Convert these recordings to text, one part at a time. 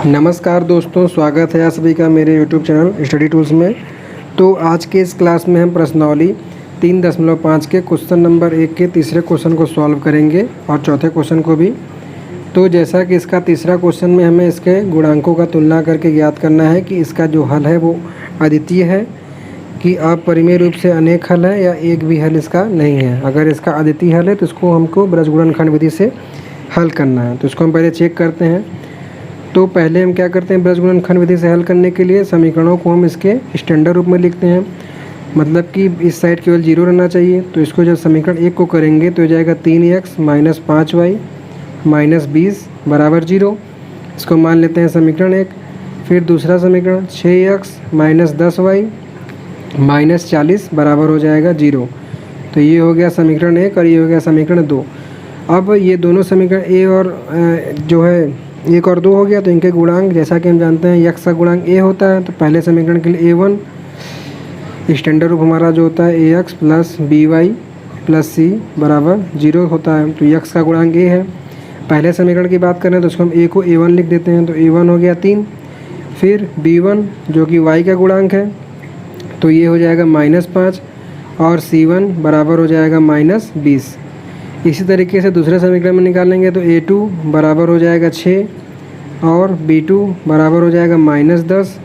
नमस्कार दोस्तों, स्वागत है आप सभी का मेरे यूट्यूब चैनल स्टडी टूल्स में। तो आज के इस क्लास में हम प्रश्नावली 3.5 के क्वेश्चन नंबर 1 के तीसरे क्वेश्चन को सॉल्व करेंगे और चौथे क्वेश्चन को भी। तो जैसा कि इसका तीसरा क्वेश्चन में हमें इसके गुणांकों का तुलना करके ज्ञात करना है कि इसका जो हल है वो अद्वितीय है कि अपरिमेय रूप से अनेक हल है या एक भी हल इसका नहीं है। अगर इसका अद्वितीय हल है तो इसको हमको ब्रजगुणनखंड विधि से हल करना है। तो इसको हम पहले चेक करते हैं। तो पहले हम क्या करते हैं, ब्रजगुणनखंड विधि से हल करने के लिए समीकरणों को हम इसके स्टैंडर्ड रूप में लिखते हैं, मतलब कि इस साइड केवल 0 रहना चाहिए। तो इसको जब समीकरण 1 को करेंगे तो हो जाएगा 3x - 5y - 20 बराबर 0। इसको मान लेते हैं समीकरण 1। फिर दूसरा समीकरण 6x - 10y - 40 बराबर हो जाएगा 0। तो ये हो गया समीकरण 1 और ये हो गया समीकरण 2। अब ये दोनों समीकरण ए और जो है 1 और 2 हो गया, तो इनके गुणांक जैसा कि हम जानते हैं x का गुणांक a होता है। तो पहले समीकरण के लिए a1 स्टैंडर्ड रूप हमारा जो होता है ax + by + c बराबर 0 होता है। तो x का गुणांक a है। पहले समीकरण की बात करें तो उसको हम a को a1 लिख देते हैं। तो a1 हो गया 3। फिर b1 जो कि y का गुणांक है, तो ये हो जाएगा -5 और c1 बराबर हो जाएगा -20। इसी तरीके से दूसरे समीकरण में निकालेंगे तो a2 बराबर हो जाएगा 6 और b2 बराबर हो जाएगा -10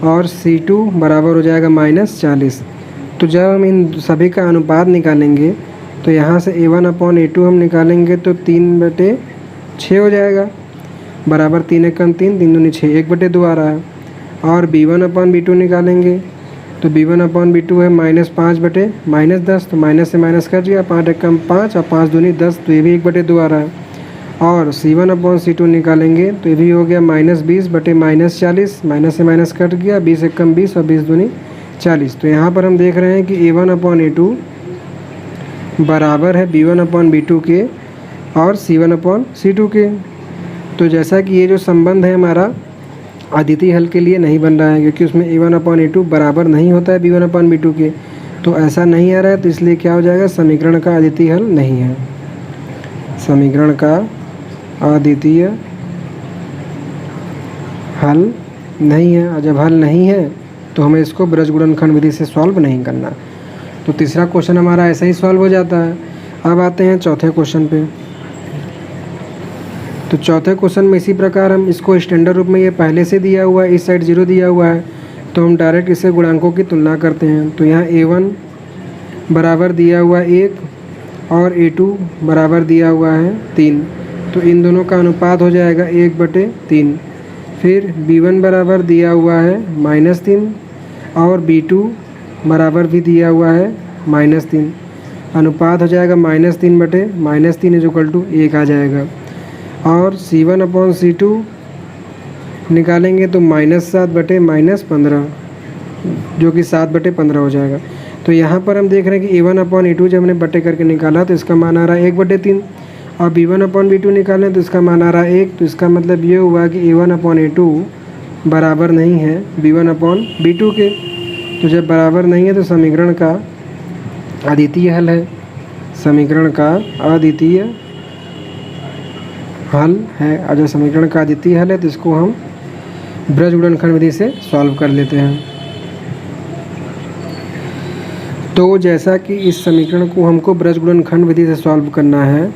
और c2 बराबर हो जाएगा -40। तो जब हम इन सभी का अनुपात निकालेंगे तो यहाँ से a1/a2 हम निकालेंगे तो 3/6 हो जाएगा बराबर 3 × 3 3 दूनी 6 1/2 आ रहा है। और b1/b2 निकालेंगे तो b1/b2 है -5/-10। तो माइनस से माइनस कर दिया, 5 × 5 और 5 दूनी 10, तो ये भी 1/2 आ रहा है। और c1/c2 निकालेंगे तो ये भी हो गया -20/-40, माइनस से माइनस कट गया, 20 × 20 और 20 दूनी 40। तो यहाँ पर हम देख रहे हैं कि a1/a2 बराबर है b1/b2 के और c1/c2 के। तो जैसा कि ये जो संबंध है हमारा अद्वितीय हल के लिए नहीं बन रहा है, क्योंकि उसमें a1/a2 बराबर नहीं होता है b1/b2 के। तो ऐसा नहीं आ रहा है, तो इसलिए क्या हो जाएगा, समीकरण का अद्वितीय हल नहीं है। समीकरण का अद्वितीय हल नहीं है। और जब हल नहीं है तो हमें इसको ब्रजगुणनखंड विधि से सॉल्व नहीं करना। तो तीसरा क्वेश्चन हमारा ऐसा ही सॉल्व हो जाता है। अब आते हैं चौथे क्वेश्चन पे। तो चौथे क्वेश्चन में इसी प्रकार हम इसको स्टैंडर्ड रूप में, ये पहले से दिया हुआ है, इस साइड 0 दिया हुआ है, तो हम डायरेक्ट इससे गुणांकों की तुलना करते हैं। तो यहाँ a1 बराबर दिया हुआ है 1 और a2 बराबर दिया हुआ है 3। तो इन दोनों का अनुपात हो जाएगा 1/3। फिर b1 बराबर दिया हुआ है -3 और b2 बराबर भी दिया हुआ है -3। अनुपात हो जाएगा -3/-3 = 1 आ जाएगा। और c1/c2 निकालेंगे तो -7/-15 जो कि 7/15 हो जाएगा। तो यहाँ पर हम देख रहे हैं कि a1/a2 जब हमने बटे करके निकाला तो इसका मान आ रहा है 1/3 और b1/b2 निकालें तो इसका मान आ रहा है 1। तो इसका मतलब ये हुआ कि a1/a2 बराबर नहीं है b1/b2 के। तो जब बराबर नहीं है तो समीकरण का अद्वितीय हल है। समीकरण का अद्वितीय हल है। और जब समीकरण का अद्वितीय हल है तो इसको हम ब्रजगुणनखंड विधि से सॉल्व कर लेते हैं। तो जैसा कि इस समीकरण को हमको ब्रजगुणनखंड विधि से सॉल्व करना है,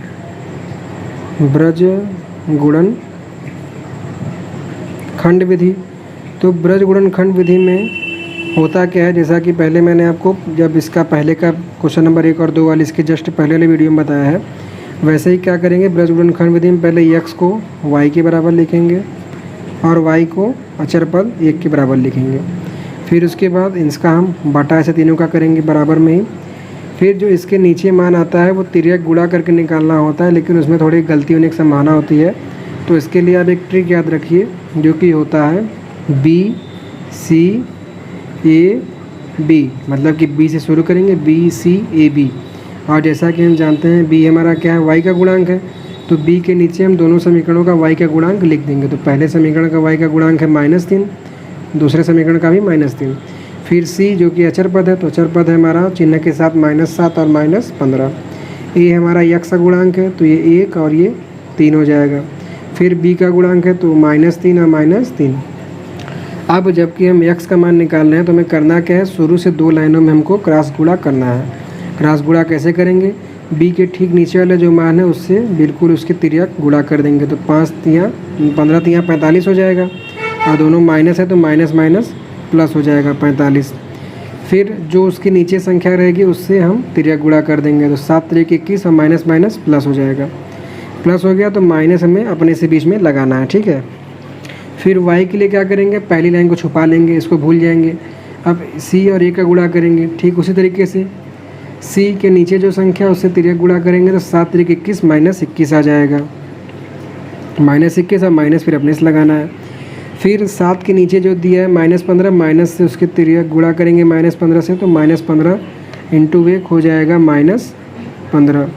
ब्रजगुणनखंड विधि। तो ब्रजगुणनखंड विधि में होता क्या है, जैसा कि पहले मैंने आपको जब इसका पहले का क्वेश्चन नंबर 1 और 2 वाले इसके जस्ट पहले वाले वीडियो में बताया है, वैसे ही क्या करेंगे, ब्रजगुणनखंड विधि में पहले x को y के बराबर लिखेंगे और y को अचर पद 1 के बराबर लिखेंगे। फिर उसके बाद इसका हम बटा ऐसे तीनों का करेंगे बराबर में ही। फिर जो इसके नीचे मान आता है वो तिर्यक गुणा करके निकालना होता है, लेकिन उसमें थोड़ी गलती होने की संभावना होती है। तो इसके लिए आप एक ट्रिक याद रखिए, जो कि होता है BCAB, मतलब कि B से शुरू करेंगे BCAB। और जैसा कि हम जानते हैं b हमारा क्या है, y का गुणांक है। तो b के नीचे हम दोनों समीकरणों का y का गुणांक लिख देंगे। तो पहले समीकरण का y का गुणांक है -3, दूसरे समीकरण का भी -3। फिर c जो कि अचर पद है, तो अचर पद है हमारा चिन्ह के साथ -7 और -15। a हमारा x का गुणांक है, तो ये 1 और ये 3 हो जाएगा। फिर b का गुणांक है तो -3 और -3। अब जबकि हम x का मान निकाल रहे हैं तो हमें करना क्या है, शुरू से 2 लाइनों में हमको क्रॉस गुणा करना है। क्रॉस गुणा कैसे करेंगे, b के ठीक नीचे वाला जो मान है उससे बिल्कुल उसके तिर्यक गुणा कर देंगे। तो 5 तियाँ 15 तियाँ 45 हो जाएगा, और दोनों माइनस है तो माइनस माइनस प्लस हो जाएगा 45। फिर जो उसके नीचे संख्या रहेगी उससे हम तिर्यक गुणा कर देंगे, तो 7 तिर्यक 21 और माइनस माइनस प्लस हो जाएगा। प्लस हो गया तो माइनस हमें अपने से बीच में लगाना है, ठीक है। फिर y के लिए क्या करेंगे, पहली लाइन को छुपा लेंगे, इसको भूल जाएंगे। अब c और a का गुणा करेंगे, ठीक उसी तरीके से c के नीचे जो संख्या उससे तिर्यक गुणा करेंगे तो 7 तिर्यक 21 माइनस 21 आ जाएगा, माइनस 21 और माइनस फिर अपने से लगाना है। फिर 7 के नीचे जो दिया है -15, माइनस से उसके तिर्यक गुणा करेंगे -15 से, तो -15 इंटू 1 हो जाएगा -15।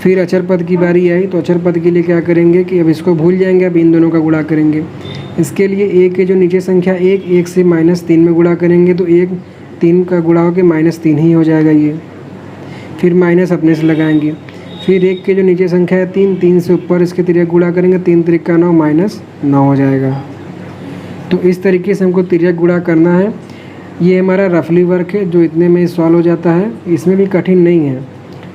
फिर अचर पद की बारी आई, तो अचर पद के लिए क्या करेंगे कि अब इसको भूल जाएंगे, अब इन दोनों का गुणा करेंगे। इसके लिए a के जो नीचे संख्या 1 से -3 में गुणा करेंगे तो 1 3 का गुणा होकर -3 ही हो जाएगा ये। फिर माइनस अपने से लगाएंगे। फिर 1 के जो नीचे संख्या है 3 से ऊपर इसके तिर्यक गुणा करेंगे, 3 तिर्यक का 9 -9 हो जाएगा। तो इस तरीके से हमको तिर्यक गुणा करना है। ये हमारा रफली वर्क है जो इतने में सॉल्व हो जाता है, इसमें भी कठिन नहीं है,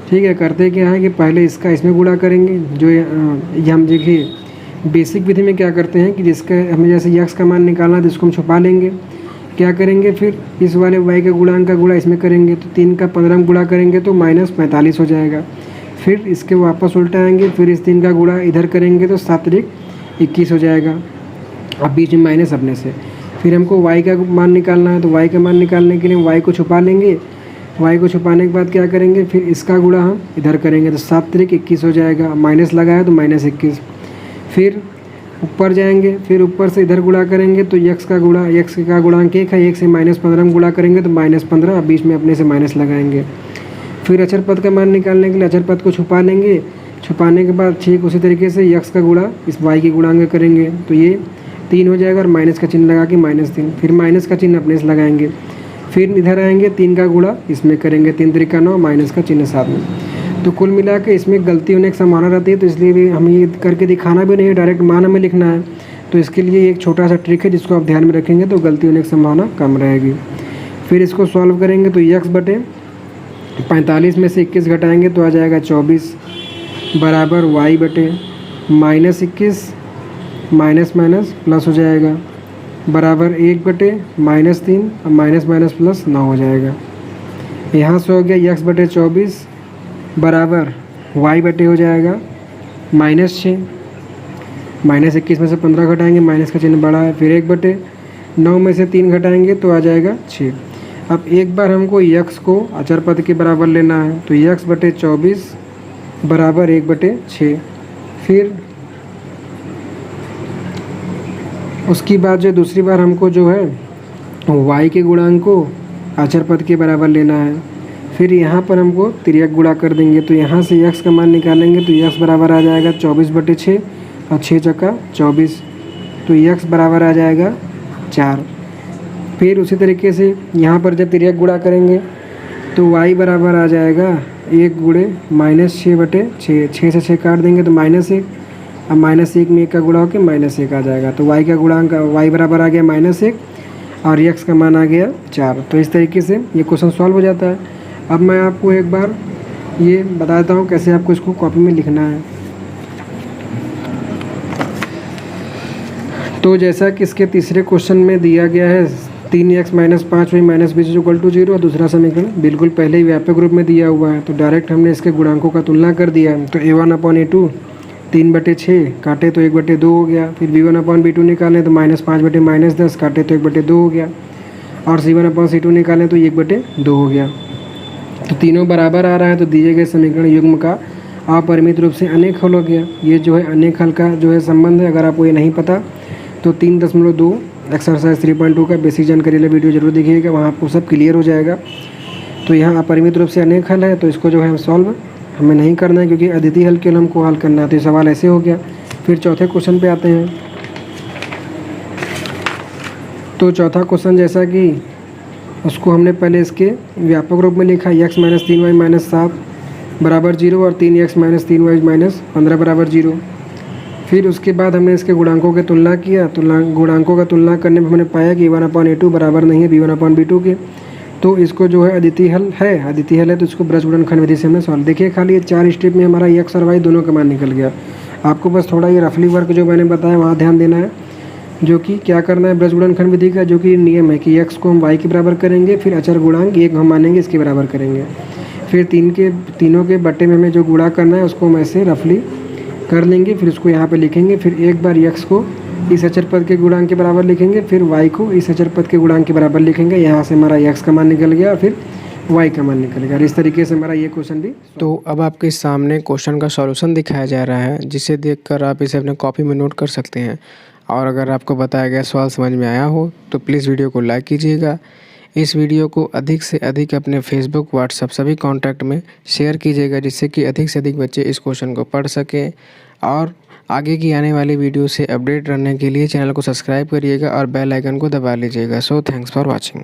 ठीक है। करते क्या है कि पहले इसका इसमें गुणा करेंगे, जो ये हम देखिए बेसिक विधि में क्या करते हैं कि जिसका हमें जैसे x का मान निकालना है तो इसको हम छुपा लेंगे। क्या करेंगे, फिर इस वाले y के गुणांक का गुणा इसमें करेंगे, तो 3 का 15 में गुणा करेंगे तो -45 हो जाएगा। फिर इसके वापस उल्टा आएंगे, फिर इस 3 का गुणा इधर करेंगे तो 7 तिर्यक 21 हो जाएगा, अब बीच में माइनस अपने से। फिर हमको y का मान निकालना है, तो y का मान निकालने के लिए y को छुपा लेंगे। y को छुपाने के बाद क्या करेंगे, फिर इसका गुणा हम इधर करेंगे तो 7 तिर्यक 21 हो जाएगा, माइनस लगाया तो -21। फिर ऊपर जाएंगे, फिर ऊपर से इधर गुणा करेंगे तो x का गुणांक 1 है, 1 से -15 में गुणा करेंगे तो -15, बीच में अपने से माइनस लगाएंगे। फिर अचर पद का मान निकालने के लिए अचर पद को छुपा लेंगे। छुपाने के बाद ठीक उसी तरीके से x का गुणा इस y के गुणांक करेंगे तो ये 3 हो जाएगा, और माइनस का चिन्ह लगा के -3। फिर माइनस का चिन्ह अपने से लगाएंगे। फिर इधर आएंगे, 3 का गुणा इसमें करेंगे, 3 तिर्यक 9, माइनस का चिन्ह साथ में। तो कुल मिला के इसमें गलती होने की संभावना रहती है, तो इसलिए भी हमें ये करके दिखाना भी नहीं है, डायरेक्ट मान हमें लिखना है। तो इसके लिए एक छोटा सा ट्रिक है जिसको आप ध्यान में रखेंगे तो गलती होने की संभावना कम रहेगी। फिर इसको सॉल्व करेंगे तो x बटे 45 में से 21 घटाएंगे तो आ जाएगा 24 बराबर y बटे -21 माइनस माइनस प्लस हो जाएगा बराबर 1 बटे -3 और माइनस माइनस प्लस 9 हो जाएगा। यहाँ से हो गया x बटे 24 बराबर y बटे हो जाएगा -6, -21 में से 15 घटाएंगे, माइनस का चिन्ह बड़ा है। फिर 1 बटे 9 में से 3 घटाएंगे तो आ जाएगा 6। अब एक बार हमको x को अचर पद के बराबर लेना है, तो x बटे 24 बराबर 1 बटे 6। फिर उसकी बाद जो दूसरी बार हमको जो है y के गुणांक को अचर पद के बराबर लेना है। फिर यहाँ पर हमको तिर्यक गुणा कर देंगे, तो यहाँ से x का मान निकालेंगे तो x बराबर आ जाएगा 24 बटे 6 और 6 चक्का 24, तो x बराबर आ जाएगा 4। फिर उसी तरीके से यहाँ पर जब तिर्यक गुणा करेंगे तो y बराबर आ जाएगा 1 गुणे -6 बटे 6, 6 से 6 काट देंगे तो -1, अब -1 में 1 का गुणा होकर -1 आ जाएगा। तो y का गुणांक y बराबर आ गया -1 और x का मान आ गया 4। तो इस तरीके से ये क्वेश्चन सॉल्व हो जाता है। अब मैं आपको एक बार ये बता देता हूँ कैसे आपको इसको कॉपी में लिखना है। तो जैसा कि इसके तीसरे क्वेश्चन में दिया गया है 3x - 5y - 20 = 0, और दूसरा समीकरण बिल्कुल पहले ही व्यापक रूप में दिया हुआ है, तो डायरेक्ट हमने इसके गुणांकों का तुलना कर दिया है। तो a1/a2 3 बटे 6 काटे तो 1 बटे 2 हो गया। फिर b1/b2 निकालें तो -5 बटे -10 काटे तो 1 बटे 2 हो गया, और c1/c2 निकालें तो 1 बटे 2 हो गया। तो तीनों बराबर आ रहा है, तो दिए गए समीकरण युग्म का अपरिमित रूप से अनेक हल हो गया। ये जो है अनेक हल का जो है संबंध है, अगर आपको ये नहीं पता तो 3.2 एक्सरसाइज 3.2 का बेसिक जानकारी वाला वीडियो जरूर देखिएगा, वहाँ आपको सब क्लियर हो जाएगा। तो यहाँ अपरिमित रूप से अनेक हल है, तो इसको जो है हम सॉल्व हमें नहीं करना है, क्योंकि अद्वितीय हल केवल हमको हल करना है। तो ये सवाल ऐसे हो गया। फिर चौथे क्वेश्चन पे आते हैं। तो चौथा क्वेश्चन जैसा कि उसको हमने पहले इसके व्यापक रूप में लिखा, x - 3y - 7 बराबर 0 और 3x - 3y - 15 बराबर 0। फिर उसके बाद हमने इसके गुणांकों की तुलना किया। गुणांकों का तुलना करने पर हमने पाया कि a1/a2 बराबर नहीं है b1/b2 के। तो इसको जो है अद्वितीय हल है तो इसको ब्रज गुणनखंड विधि से हमने सॉल्व। देखिए खाली ये 4 स्टेप में हमारा x और y दोनों का मान निकल गया। आपको बस थोड़ा ये रफली वर्क जो मैंने बताया वहाँ ध्यान देना है, जो कि क्या करना है ब्रज गुणनखंड विधि का, जो कि नियम है कि x को हम y के बराबर करेंगे, फिर अचर गुणांक एक हम मानेंगे इसके बराबर करेंगे, फिर तीनों के बट्टे में हमें जो गुणा करना है उसको हम ऐसे रफली कर लेंगे, फिर उसको यहाँ पे लिखेंगे, फिर एक बार x को इस अचर पद के गुणांक के बराबर लिखेंगे, फिर y को इस अचर पद के गुणांक के बराबर लिखेंगे। यहाँ से हमारा x का मान निकल गया, फिर y का मान निकल गया। इस तरीके से हमारा ये क्वेश्चन भी। तो अब आपके सामने क्वेश्चन का सॉल्यूशन दिखाया जा रहा है, जिसे देखकर आप इसे अपने कॉपी में नोट कर सकते हैं। और अगर आपको बताया गया सवाल समझ में आया हो तो प्लीज़ वीडियो को लाइक कीजिएगा। इस वीडियो को अधिक से अधिक अपने फेसबुक, व्हाट्सएप सभी कॉन्टैक्ट में शेयर कीजिएगा, जिससे कि अधिक से अधिक बच्चे इस क्वेश्चन को पढ़ सकें। और आगे की आने वाली वीडियो से अपडेट रहने के लिए चैनल को सब्सक्राइब करिएगा और बेल आइकन को दबा लीजिएगा। So thanks for watching.